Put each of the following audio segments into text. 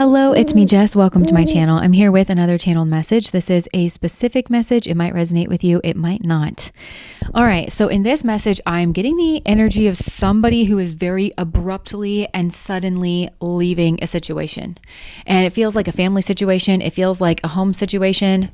Hello, it's me, Jess. Welcome to my channel. I'm here with another channeled message. This is a specific message. It might resonate with you. It might not. All right. So in this message, I'm getting the energy of somebody who is very abruptly and suddenly leaving a situation. And it feels like a family situation. It feels like a home situation.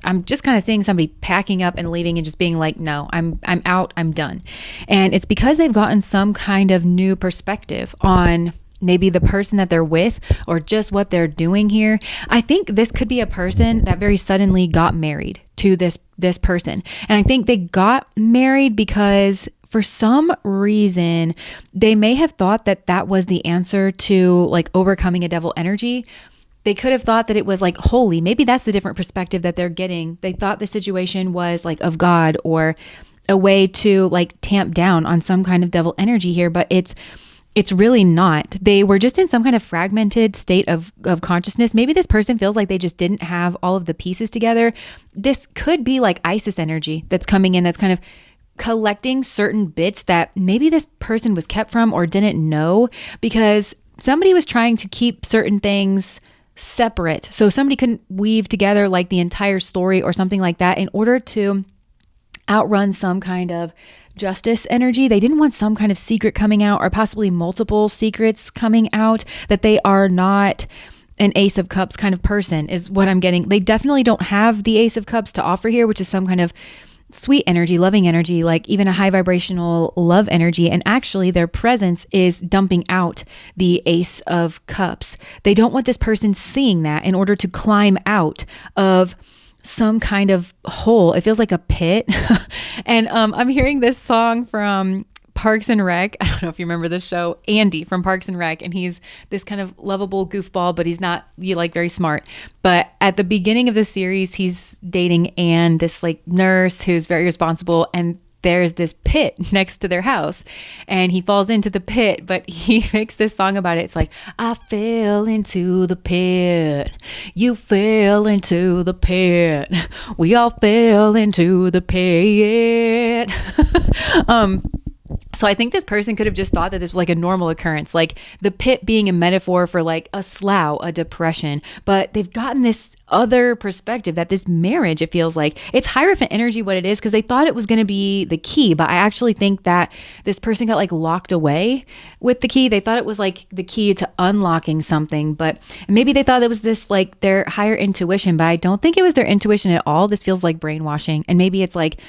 I'm just kind of seeing somebody packing up and leaving and just being like, no, I'm out. I'm done. And it's because they've gotten some kind of new perspective on maybe the person that they're with or just what they're doing here. I think this could be a person that very suddenly got married to this person. And I think they got married because for some reason, they may have thought that that was the answer to like overcoming a devil energy. They could have thought that it was like holy. Maybe that's the different perspective that they're getting. They thought the situation was like of God or a way to like tamp down on some kind of devil energy here, but it's really not. They were just in some kind of fragmented state of consciousness. Maybe this person feels like they just didn't have all of the pieces together. This could be like Isis energy that's coming in, that's kind of collecting certain bits that maybe this person was kept from or didn't know because somebody was trying to keep certain things separate. So somebody couldn't weave together like the entire story or something like that in order to outrun some kind of justice energy. They didn't want some kind of secret coming out or possibly multiple secrets coming out, that they are not an Ace of Cups kind of person is what I'm getting. They definitely don't have the Ace of Cups to offer here, which is some kind of sweet energy, loving energy, like even a high vibrational love energy. And actually their presence is dumping out the Ace of Cups. They don't want this person seeing that in order to climb out of some kind of hole. It feels like a pit. And I'm hearing this song from Parks and Rec. I don't know if you remember this show, Andy from Parks and Rec. And he's this kind of lovable goofball, but he's not very smart. But at the beginning of the series, he's dating Anne, this like nurse who's very responsible, and there's this pit next to their house and he falls into the pit, but he makes this song about it. It's like, I fell into the pit. You fell into the pit. We all fell into the pit. So I think this person could have just thought that this was like a normal occurrence, like the pit being a metaphor for like a slough, a depression, but they've gotten this other perspective that this marriage, it feels like it's Hierophant energy, what it is, because they thought it was going to be the key. But I actually think that this person got like locked away with the key. They thought it was like the key to unlocking something, but maybe they thought it was this like their higher intuition, but I don't think it was their intuition at all. This feels like brainwashing. And maybe it's like,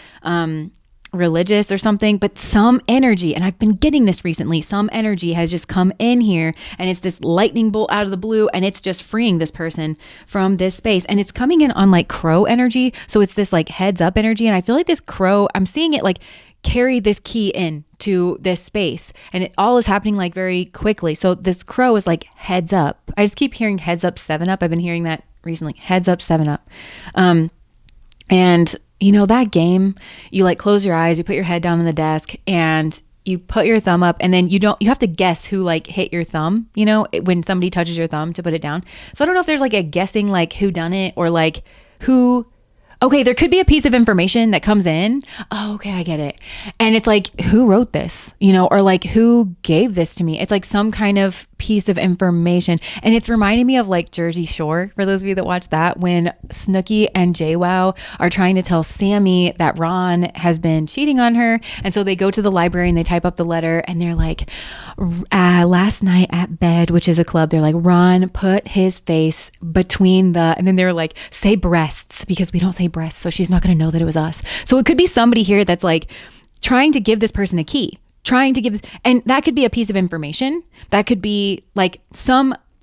religious or something, but some energy, and I've been getting this recently, some energy has just come in here and it's this lightning bolt out of the blue and it's just freeing this person from this space, and it's coming in on like crow energy. So it's this like heads up energy, and I feel like this crow, I'm seeing it like carry this key in to this space, and it all is happening like very quickly. So this crow is like heads up. I just keep hearing heads up 7-Up. I've been hearing that recently, heads up 7-Up. And you know, that game, you like close your eyes, you put your head down on the desk and you put your thumb up, and then you have to guess who like hit your thumb, you know, when somebody touches your thumb to put it down. So I don't know if there's like a guessing, like who done it or like who. Okay, there could be a piece of information that comes in. Oh, okay, I get it. And it's like, who wrote this? You know, or like who gave this to me? It's like some kind of piece of information. And it's reminding me of like Jersey Shore, for those of you that watch that, when Snooki and JWoww are trying to tell Sammy that Ron has been cheating on her. And so they go to the library and they type up the letter and they're like, last night at bed, which is a club, they're like, Ron put his face between and then they're like, say breasts, because we don't say breasts, so she's not going to know that it was us. So it could be somebody here that's like trying to give this person a key, and that could be a piece of information. That could be like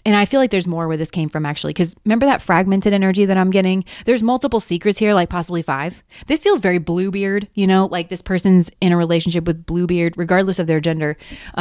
and I feel like there's more where this came from actually, because remember that fragmented energy that I'm getting? There's multiple secrets here, like possibly 5. This feels very Bluebeard, you know, like this person's in a relationship with Bluebeard, regardless of their gender.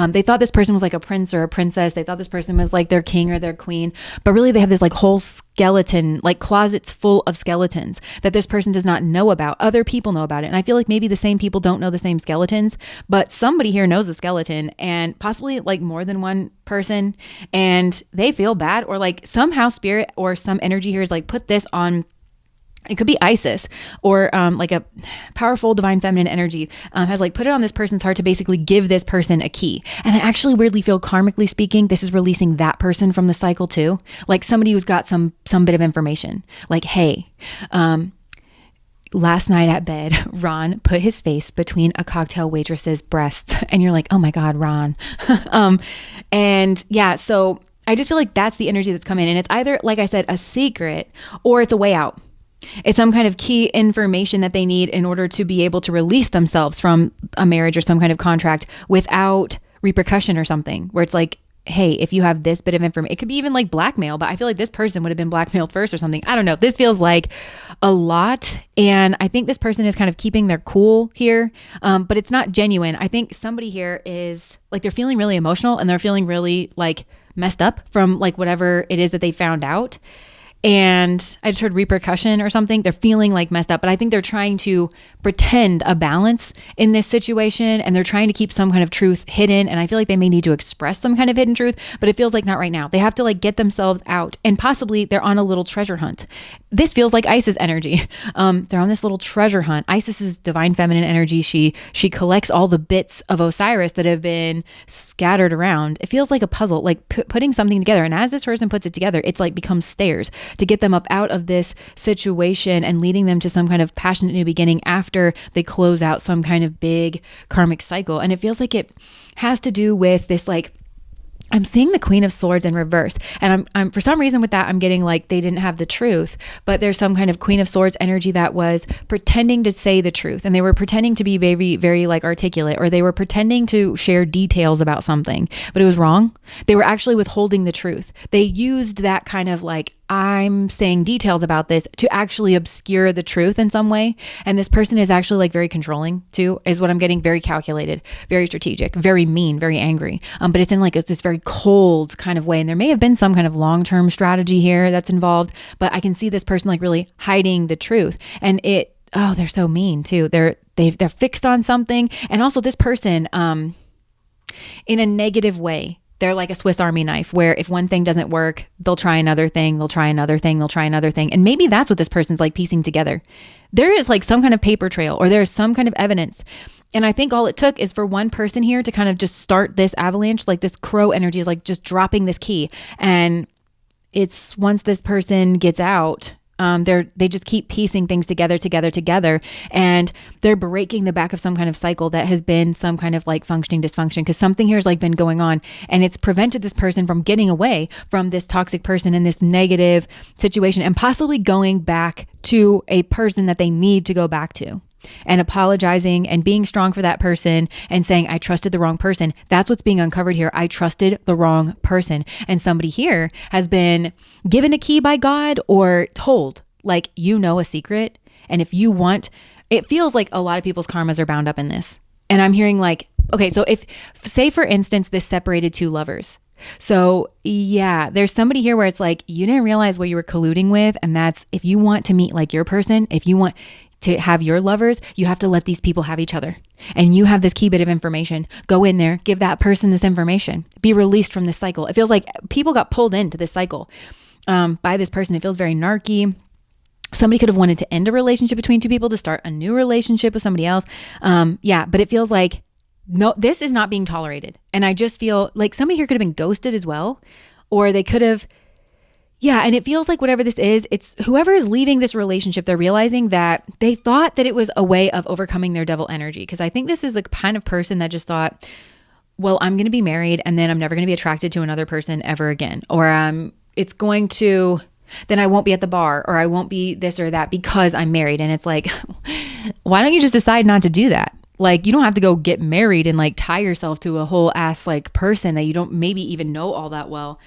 They thought this person was like a prince or a princess. They thought this person was like their king or their queen, but really they have this like whole skeleton, like closets full of skeletons that this person does not know about. Other people know about it. And I feel like maybe the same people don't know the same skeletons, but somebody here knows a skeleton, and possibly like more than one person, and they feel bad, or like somehow spirit or some energy here is like put this on It could be Isis or like a powerful divine feminine energy has like put it on this person's heart to basically give this person a key. And I actually weirdly feel, karmically speaking, this is releasing that person from the cycle too. Like somebody who's got some bit of information like, hey, last night at bed, Ron put his face between a cocktail waitress's breasts. And you're like, oh my God, Ron. And yeah, so I just feel like that's the energy that's coming in. And it's either, like I said, a secret or it's a way out. It's some kind of key information that they need in order to be able to release themselves from a marriage or some kind of contract without repercussion or something, where it's like, hey, if you have this bit of information, it could be even like blackmail, but I feel like this person would have been blackmailed first or something. I don't know. This feels like a lot. And I think this person is kind of keeping their cool here, but it's not genuine. I think somebody here is like, they're feeling really emotional and they're feeling really like messed up from like whatever it is that they found out. And I just heard repercussion or something. They're feeling like messed up, but I think they're trying to pretend a balance in this situation, and they're trying to keep some kind of truth hidden. And I feel like they may need to express some kind of hidden truth, but it feels like not right now. They have to like get themselves out, and possibly they're on a little treasure hunt. This feels like Isis energy. They're on this little treasure hunt. Isis is divine feminine energy. She collects all the bits of Osiris that have been scattered around. It feels like a puzzle, like putting something together. And as this person puts it together, it's like becomes stairs to get them up out of this situation and leading them to some kind of passionate new beginning after they close out some kind of big karmic cycle. And it feels like it has to do with this, like, I'm seeing the Queen of Swords in reverse. And I'm for some reason with that, I'm getting like they didn't have the truth, but there's some kind of Queen of Swords energy that was pretending to say the truth. And they were pretending to be very, very like articulate, or they were pretending to share details about something, but it was wrong. They were actually withholding the truth. They used that kind of like, I'm saying details about this to actually obscure the truth in some way. And this person is actually like very controlling too, is what I'm getting. Very calculated, very strategic, very mean, very angry. But it's in like this very cold kind of way. And there may have been some kind of long-term strategy here that's involved, but I can see this person like really hiding the truth. And they're so mean too. They're fixed on something. And also this person, in a negative way, they're like a Swiss Army knife where if one thing doesn't work, they'll try another thing, they'll try another thing, they'll try another thing. And maybe that's what this person's like piecing together. There is like some kind of paper trail, or there's some kind of evidence. And I think all it took is for one person here to kind of just start this avalanche, like this crow energy is like just dropping this key. And it's once this person gets out, they just keep piecing things together, and they're breaking the back of some kind of cycle that has been some kind of like functioning dysfunction, because something here has like been going on, and it's prevented this person from getting away from this toxic person in this negative situation, and possibly going back to a person that they need to go back to. And apologizing and being strong for that person and saying, I trusted the wrong person. That's what's being uncovered here. I trusted the wrong person. And somebody here has been given a key by God or told, like, you know, a secret. And if you want, it feels like a lot of people's karmas are bound up in this. And I'm hearing like, okay, so if, say for instance, this separated two lovers. So yeah, there's somebody here where it's like, you didn't realize what you were colluding with. And that's, if you want to meet like your person, if you want to have your lovers, you have to let these people have each other. And you have this key bit of information. Go in there, give that person this information, be released from this cycle. It feels like people got pulled into this cycle by this person. It feels very narky. Somebody could have wanted to end a relationship between two people to start a new relationship with somebody else. But it feels like, no, this is not being tolerated. And I just feel like somebody here could have been ghosted as well, or they could have, and it feels like whatever this is, it's whoever is leaving this relationship, they're realizing that they thought that it was a way of overcoming their devil energy. Because I think this is a kind of person that just thought, well, I'm going to be married and then I'm never going to be attracted to another person ever again. Or then I won't be at the bar, or I won't be this or that because I'm married. And it's like, why don't you just decide not to do that? Like, you don't have to go get married and like tie yourself to a whole ass like person that you don't maybe even know all that well.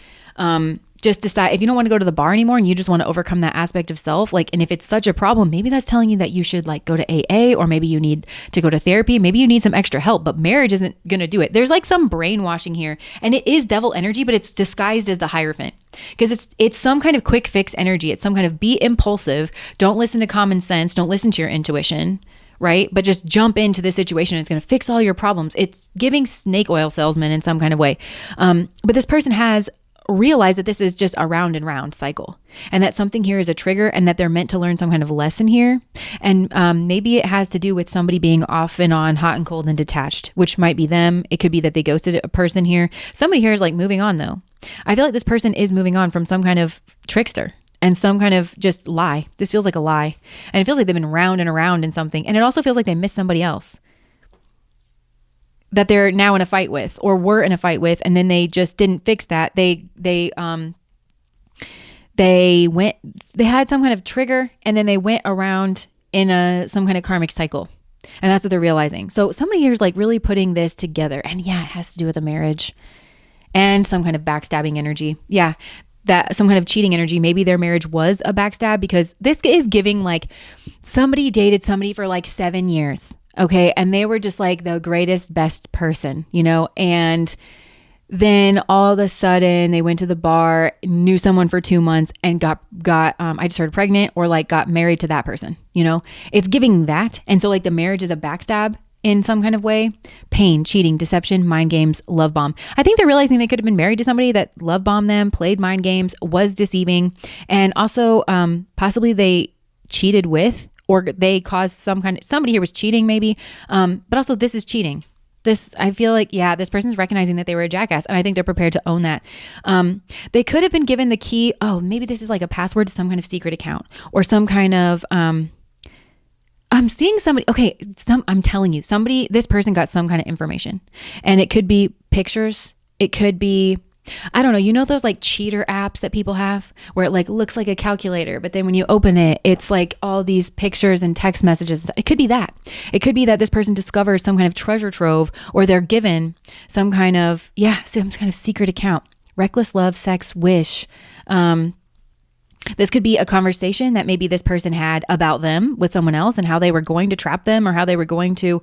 Just decide if you don't want to go to the bar anymore and you just want to overcome that aspect of self. Like, and if it's such a problem, maybe that's telling you that you should like go to AA, or maybe you need to go to therapy. Maybe you need some extra help, but marriage isn't going to do it. There's like some brainwashing here, and it is devil energy, but it's disguised as the Hierophant, because it's some kind of quick fix energy. It's some kind of be impulsive. Don't listen to common sense. Don't listen to your intuition. Right? But just jump into this situation. It's going to fix all your problems. It's giving snake oil salesman in some kind of way. But this person has realize that this is just a round and round cycle, and that something here is a trigger, and that they're meant to learn some kind of lesson here. And maybe it has to do with somebody being off and on, hot and cold and detached, which might be them. It could be that they ghosted a person here. Somebody here is like moving on though. I feel like this person is moving on from some kind of trickster and some kind of just lie. This feels like a lie. And it feels like they've been round and around in something. And it also feels like they missed somebody else that they're now in a fight with, or were in a fight with, and then they just didn't fix that. They had some kind of trigger, and then they went around in some kind of karmic cycle. And that's what they're realizing. So somebody here is like really putting this together. And yeah, it has to do with a marriage and some kind of backstabbing energy. Yeah, that some kind of cheating energy. Maybe their marriage was a backstab, because this is giving like somebody dated somebody for like 7 years. Okay. And they were just like the greatest, best person, you know, and then all of a sudden they went to the bar, knew someone for 2 months, and got I just started pregnant, or like got married to that person, you know, it's giving that. And so like the marriage is a backstab in some kind of way. Pain, cheating, deception, mind games, love bomb. I think they're realizing they could have been married to somebody that love bombed them, played mind games, was deceiving. And also possibly they cheated with, or they caused somebody here was cheating maybe. But also this is cheating. This, I feel like, yeah, this person's recognizing that they were a jackass, and I think they're prepared to own that. They could have been given the key. Oh, maybe this is like a password to some kind of secret account, or some kind of, I'm seeing somebody, okay, I'm telling you, this person got some kind of information, and it could be pictures. It could be, I don't know, you know those like cheater apps that people have where it like looks like a calculator, but then when you open it, it's like all these pictures and text messages. It could be that. It could be that this person discovers some kind of treasure trove, or they're given some kind of secret account. Reckless love, sex, wish. This could be a conversation that maybe this person had about them with someone else, and how they were going to trap them, or how they were going to,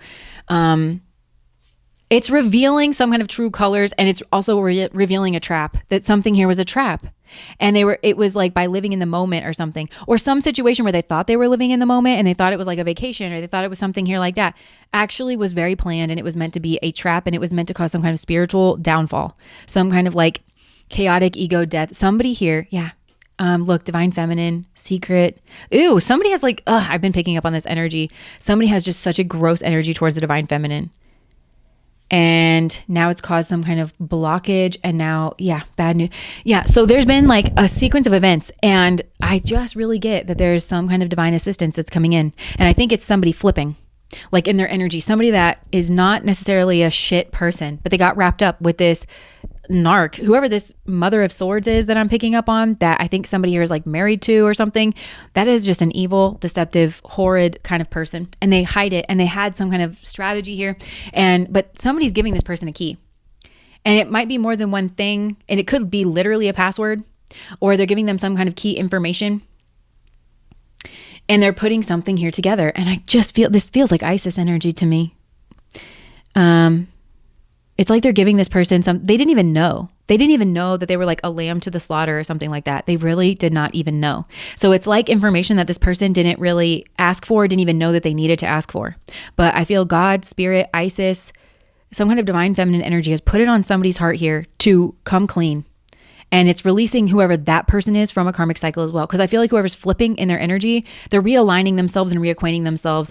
it's revealing some kind of true colors, and it's also revealing a trap, that something here was a trap. And it was like by living in the moment or something, or some situation where they thought they were living in the moment, and they thought it was like a vacation, or they thought it was something here like that, actually was very planned, and it was meant to be a trap, and it was meant to cause some kind of spiritual downfall, some kind of like chaotic ego death. Somebody here, yeah. Look, divine feminine, secret. Ooh, somebody has like, I've been picking up on this energy. Somebody has just such a gross energy towards the divine feminine. And now it's caused some kind of blockage, and now, yeah, bad news. Yeah. So there's been like a sequence of events, and I just really get that there's some kind of divine assistance that's coming in. And I think it's somebody flipping, like in their energy, somebody that is not necessarily a shit person, but they got wrapped up with this narc, whoever this mother of swords is that I'm picking up on, that I think somebody here is like married to or something. That is just an evil, deceptive, horrid kind of person, and they hide it, and they had some kind of strategy here, but somebody's giving this person a key, and it might be more than one thing, and it could be literally a password, or they're giving them some kind of key information, and they're putting something here together. And I just feel, this feels like Isis energy to me. It's like they're giving this person they didn't even know. They didn't even know that they were like a lamb to the slaughter or something like that. They really did not even know. So it's like information that this person didn't really ask for, didn't even know that they needed to ask for. But I feel God, spirit, Isis, some kind of divine feminine energy has put it on somebody's heart here to come clean. And it's releasing whoever that person is from a karmic cycle as well. Because I feel like whoever's flipping in their energy, they're realigning themselves and reacquainting themselves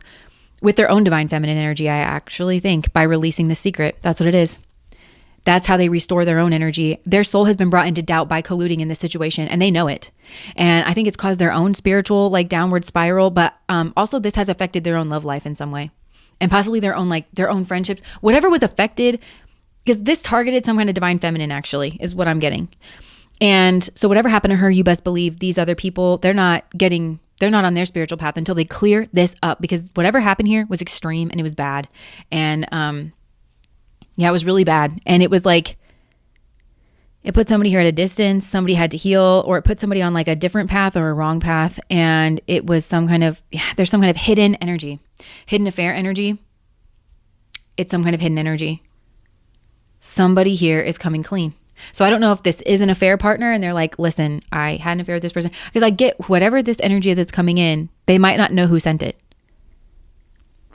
with their own divine feminine energy, I actually think, by releasing the secret. That's what it is. That's how they restore their own energy. Their soul has been brought into doubt by colluding in this situation, and they know it. And I think it's caused their own spiritual like downward spiral, but also this has affected their own love life in some way, and possibly their own friendships, whatever was affected, because this targeted some kind of divine feminine actually is what I'm getting. And so whatever happened to her, you best believe these other people, they're not on their spiritual path until they clear this up, because whatever happened here was extreme, and it was bad. And yeah, it was really bad. And it was like, it put somebody here at a distance, somebody had to heal, or it put somebody on like a different path or a wrong path. And it was there's some kind of hidden energy, hidden affair energy. It's some kind of hidden energy. Somebody here is coming clean. So I don't know if this is an affair partner and they're like, listen, I had an affair with this person. Because I get whatever this energy that's coming in, they might not know who sent it.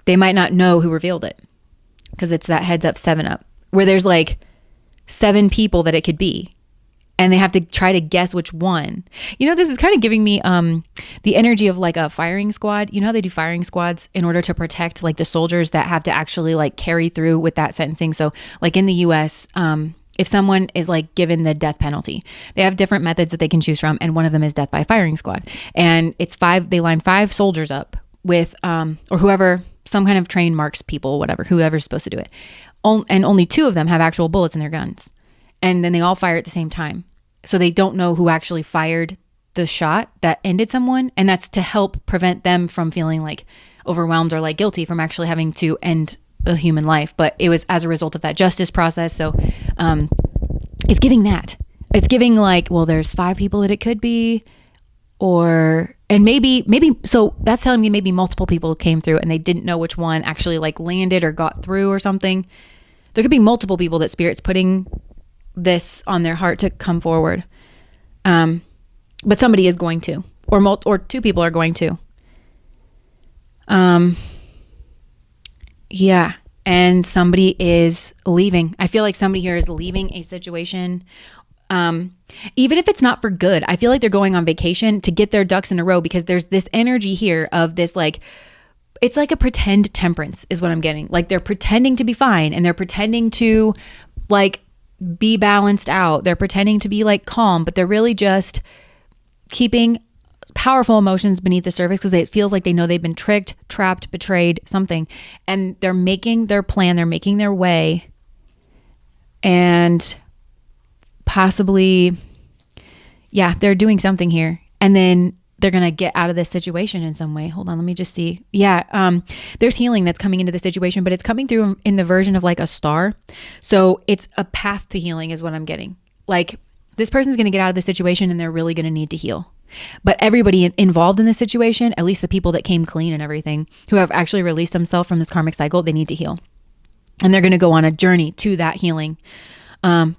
They might not know who revealed it. Because it's that heads up, 7 up, where there's like 7 people that it could be. and they have to try to guess which one. You know, this is kind of giving me the energy of like a firing squad. You know how they do firing squads in order to protect like the soldiers that have to actually like carry through with that sentencing. So like in the US, if someone is like given the death penalty, they have different methods that they can choose from, and one of them is death by firing squad. And it's they line 5 soldiers up with or whoever, some kind of trained marks people, whatever, whoever's supposed to do it. And only 2 of them have actual bullets in their guns. And then they all fire at the same time. So they don't know who actually fired the shot that ended someone. And that's to help prevent them from feeling like overwhelmed or like guilty from actually having to end a human life. But it was as a result of that justice process. So it's giving that. It's giving like, well, there's 5 people that it could be. And maybe, so that's telling me maybe multiple people came through and they didn't know which one actually like landed or got through or something. There could be multiple people that Spirit's putting this on their heart to come forward. But somebody is going to, or 2 people are going to. Yeah. And somebody is leaving. I feel like somebody here is leaving a situation. Even if it's not for good, I feel like they're going on vacation to get their ducks in a row, because there's this energy here of this, like, it's like a pretend temperance is what I'm getting. Like they're pretending to be fine and they're pretending to like be balanced out. They're pretending to be like calm, but they're really just keeping powerful emotions beneath the surface because it feels like they know they've been tricked, trapped, betrayed, something. And they're making their plan, they're making their way, and possibly, yeah, they're doing something here. And then they're going to get out of this situation in some way. Hold on, let me just see. Yeah, there's healing that's coming into the situation, but it's coming through in the version of like a star. So it's a path to healing is what I'm getting. Like this person's going to get out of the situation and they're really going to need to heal. But everybody involved in this situation, at least the people that came clean and everything, who have actually released themselves from this karmic cycle, they need to heal. And they're going to go on a journey to that healing.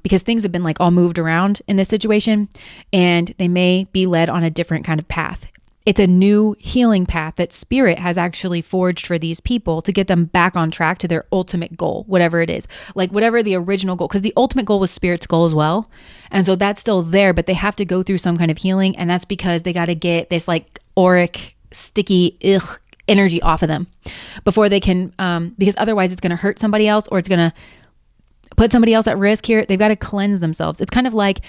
Because things have been like all moved around in this situation, and they may be led on a different kind of path. It's a new healing path that Spirit has actually forged for these people to get them back on track to their ultimate goal, whatever it is, like whatever the original goal, because the ultimate goal was Spirit's goal as well. And so that's still there, but they have to go through some kind of healing. And that's because they got to get this like auric, sticky, energy off of them before they can, because otherwise it's going to hurt somebody else, or it's going to put somebody else at risk here. They've got to cleanse themselves. It's kind of like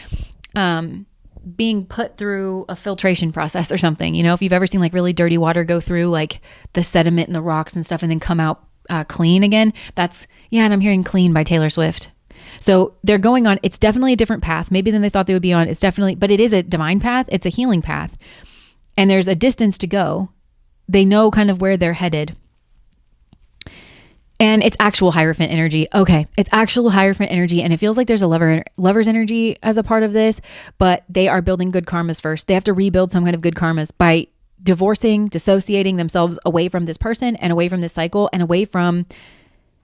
being put through a filtration process or something. You know, if you've ever seen like really dirty water go through like the sediment and the rocks and stuff and then come out clean again. That's, yeah, and I'm hearing Clean by Taylor Swift. So they're going on, it's definitely a different path maybe than they thought they would be on. It's definitely, but it is a divine path. It's a healing path. And there's a distance to go. They know kind of where they're headed. And it's actual Hierophant energy. Okay, it's actual Hierophant energy. And it feels like there's a lover's energy as a part of this, but they are building good karmas first. They have to rebuild some kind of good karmas by divorcing, dissociating themselves away from this person and away from this cycle and away from,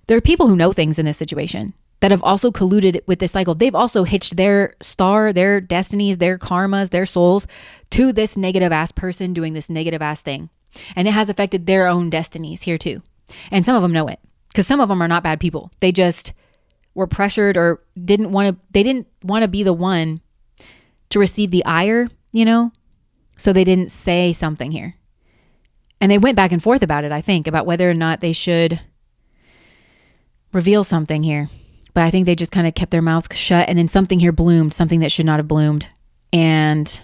there are people who know things in this situation that have also colluded with this cycle. They've also hitched their star, their destinies, their karmas, their souls to this negative ass person doing this negative ass thing. And it has affected their own destinies here too. And some of them know it. Because some of them are not bad people. They just were pressured or didn't want to be the one to receive the ire, you know? So they didn't say something here. And they went back and forth about it, I think, about whether or not they should reveal something here. But I think they just kind of kept their mouths shut, and then something here bloomed, something that should not have bloomed. And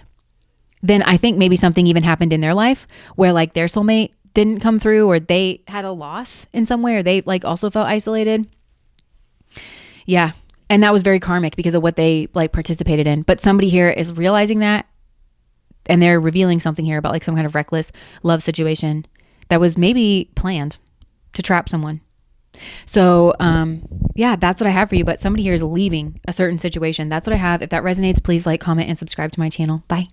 then I think maybe something even happened in their life where like their soulmate didn't come through, or they had a loss in some way, or they like also felt isolated. Yeah. And that was very karmic because of what they like participated in. But somebody here is realizing that, and they're revealing something here about like some kind of reckless love situation that was maybe planned to trap someone. So, yeah, that's what I have for you. But somebody here is leaving a certain situation. That's what I have. If that resonates, please like, comment, and subscribe to my channel. Bye.